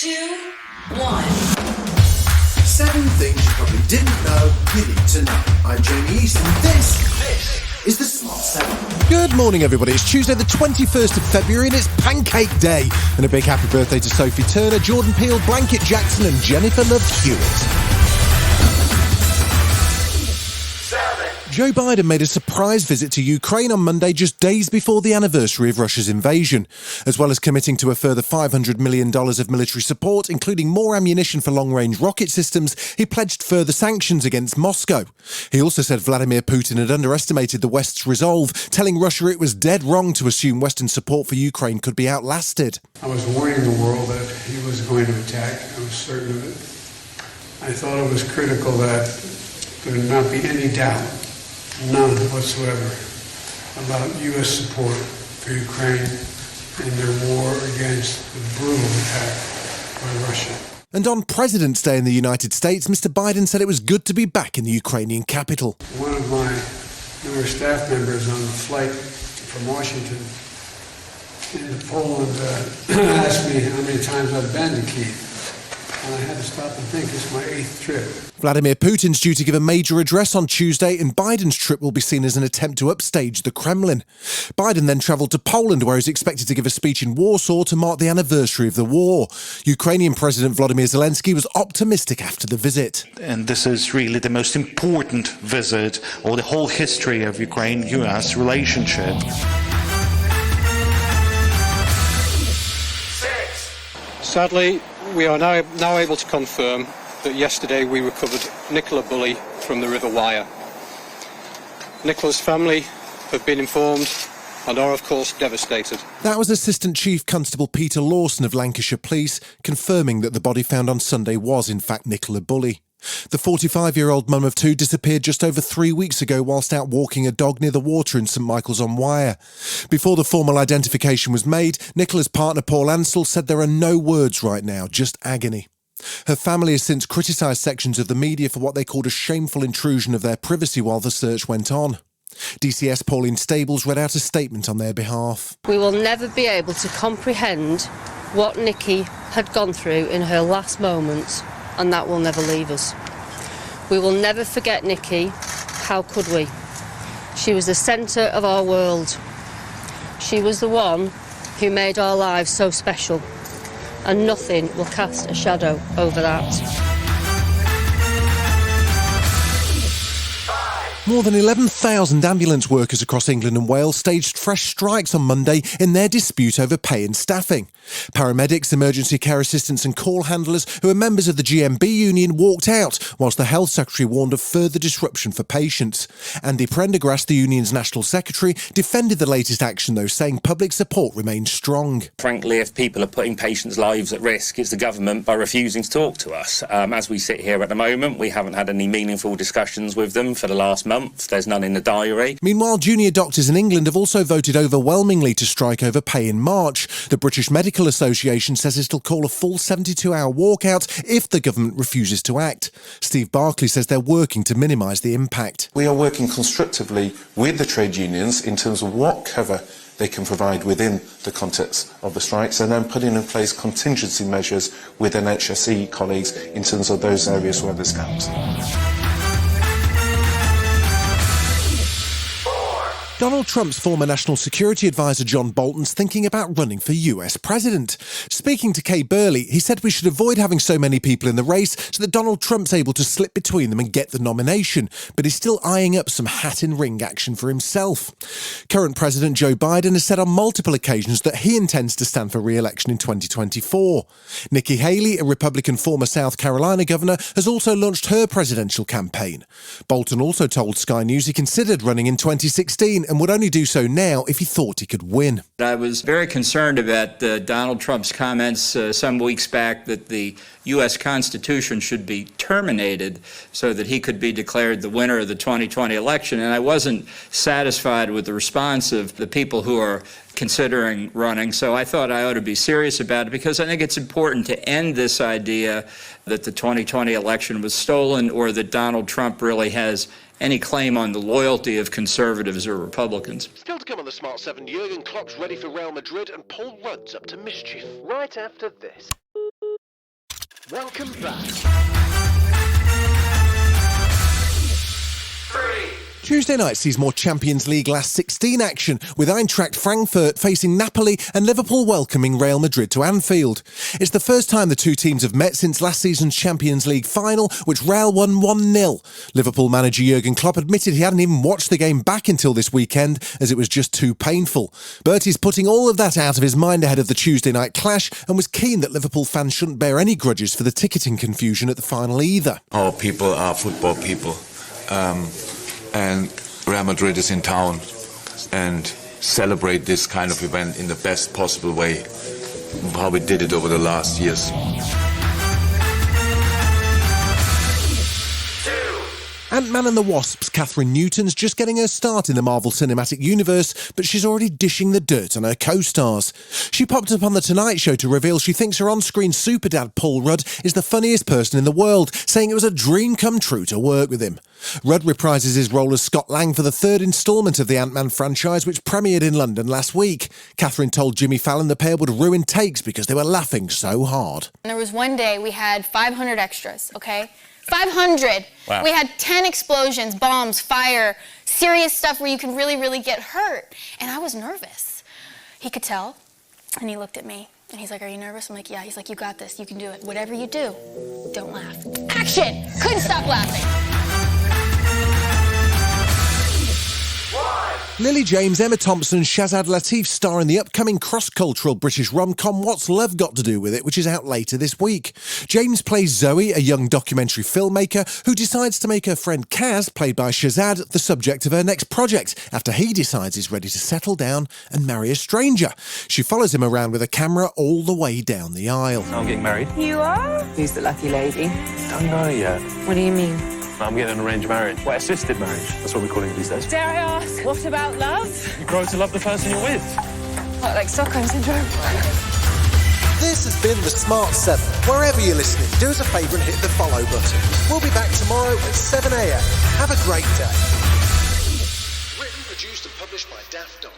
2, 1. 7 things you probably didn't know you need to know. I'm Jamie East, and this is the Smart 7. Good morning, everybody. It's Tuesday, the 21st of February, and it's Pancake Day. And a big happy birthday to Sophie Turner, Jordan Peele, Blanket Jackson, and Jennifer Love Hewitt. Joe Biden made a surprise visit to Ukraine on Monday, just days before the anniversary of Russia's invasion. As well as committing to a further $500 million of military support, including more ammunition for long-range rocket systems, he pledged further sanctions against Moscow. He also said Vladimir Putin had underestimated the West's resolve, telling Russia it was dead wrong to assume Western support for Ukraine could be outlasted. I was warning the world that he was going to attack. I was certain of it. I thought it was critical that there would not be any doubt, none whatsoever, about U.S. support for Ukraine in their war against the brutal attack by Russia. And on President's Day in the United States, Mr. Biden said it was good to be back in the Ukrainian capital. One of my newer staff members on the flight from Washington into Poland asked me how many times I've been to Kyiv. And I had to stop and think, it's my 8th trip. Vladimir Putin's due to give a major address on Tuesday, and Biden's trip will be seen as an attempt to upstage the Kremlin. Biden then travelled to Poland, where he's expected to give a speech in Warsaw to mark the anniversary of the war. Ukrainian President Volodymyr Zelensky was optimistic after the visit. And this is really the most important visit or the whole history of Ukraine-US relationship. Sadly, we are now able to confirm that yesterday we recovered Nicola Bulley from the River Wyre. Nicola's family have been informed and are, of course, devastated. That was Assistant Chief Constable Peter Lawson of Lancashire Police, confirming that the body found on Sunday was, in fact, Nicola Bulley. The 45-year-old mum of 2 disappeared just over 3 weeks ago whilst out walking a dog near the water in St Michael's-on-Wyre. Before the formal identification was made, Nicola's partner Paul Ansell said there are no words right now, just agony. Her family has since criticised sections of the media for what they called a shameful intrusion of their privacy while the search went on. DCS Pauline Stables read out a statement on their behalf. We will never be able to comprehend what Nikki had gone through in her last moments, and that will never leave us. We will never forget Nikki. How could we? She was the centre of our world. She was the one who made our lives so special, and nothing will cast a shadow over that. More than 11,000 ambulance workers across England and Wales staged fresh strikes on Monday in their dispute over pay and staffing. Paramedics, emergency care assistants and call handlers, who are members of the GMB union, walked out, whilst the Health Secretary warned of further disruption for patients. Andy Prendergast, the union's National Secretary, defended the latest action, though, saying public support remains strong. Frankly, if people are putting patients' lives at risk, it's the government by refusing to talk to us. As we sit here at the moment, we haven't had any meaningful discussions with them for the last month. There's none in the diary. Meanwhile, junior doctors in England have also voted overwhelmingly to strike over pay in March. The British Medical Association says it'll call a full 72-hour walkout if the government refuses to act. Steve Barclay says they're working to minimise the impact. We are working constructively with the trade unions in terms of what cover they can provide within the context of the strikes, and then putting in place contingency measures with NHSE colleagues in terms of those areas where there's gaps. Donald Trump's former National Security Advisor John Bolton's thinking about running for US President. Speaking to Kay Burley, he said we should avoid having so many people in the race so that Donald Trump's able to slip between them and get the nomination, but he's still eyeing up some hat-in-ring action for himself. Current President Joe Biden has said on multiple occasions that he intends to stand for re-election in 2024. Nikki Haley, a Republican former South Carolina governor, has also launched her presidential campaign. Bolton also told Sky News he considered running in 2016 and would only do so now if he thought he could win. I was very concerned about Donald Trump's comments some weeks back that the U.S. Constitution should be terminated so that he could be declared the winner of the 2020 election. And I wasn't satisfied with the response of the people who are considering running. So I thought I ought to be serious about it, because I think it's important to end this idea that the 2020 election was stolen, or that Donald Trump really has any claim on the loyalty of conservatives or Republicans. Still to come on the Smart 7, Jurgen Klopp's ready for Real Madrid and Paul Rudd's up to mischief. Right after this. Welcome back. Tuesday night sees more Champions League last 16 action, with Eintracht Frankfurt facing Napoli and Liverpool welcoming Real Madrid to Anfield. It's the first time the two teams have met since last season's Champions League final, which Real won 1-0. Liverpool manager Jurgen Klopp admitted he hadn't even watched the game back until this weekend, as it was just too painful. Bertie's putting all of that out of his mind ahead of the Tuesday night clash, and was keen that Liverpool fans shouldn't bear any grudges for the ticketing confusion at the final either. Our people are football people. And Real Madrid is in town, and celebrate this kind of event in the best possible way, how we did it over the last years. Ant-Man and the Wasp's Catherine Newton's just getting her start in the Marvel Cinematic Universe, but she's already dishing the dirt on her co-stars. She popped up on The Tonight Show to reveal she thinks her on-screen superdad Paul Rudd is the funniest person in the world, saying it was a dream come true to work with him. Rudd reprises his role as Scott Lang for the third instalment of the Ant-Man franchise, which premiered in London last week. Catherine told Jimmy Fallon the pair would ruin takes because they were laughing so hard. There was one day we had 500 extras, okay? 500! Wow. We had 10 explosions, bombs, fire, serious stuff where you can really, really get hurt. And I was nervous. He could tell, and he looked at me, and he's like, "Are you nervous?" I'm like, "Yeah." He's like, "You got this. You can do it. Whatever you do, don't laugh." Action! Couldn't stop laughing. Lily James, Emma Thompson and Shazad Latif star in the upcoming cross-cultural British rom-com What's Love Got to Do With It, which is out later this week. James plays Zoe, a young documentary filmmaker who decides to make her friend Kaz, played by Shazad, the subject of her next project, after he decides he's ready to settle down and marry a stranger. She follows him around with a camera all the way down the aisle. I'm getting married. You are? Who's the lucky lady? Don't know yet. What do you mean? I'm getting an arranged marriage. Well, assisted marriage. That's what we call it these days. Dare I ask, what about love? You grow to love the person you're with. What, like Stockholm Syndrome? This has been The Smart 7. Wherever you're listening, do us a favour and hit the follow button. We'll be back tomorrow at 7 a.m. Have a great day. Written, produced and published by Daft Dog.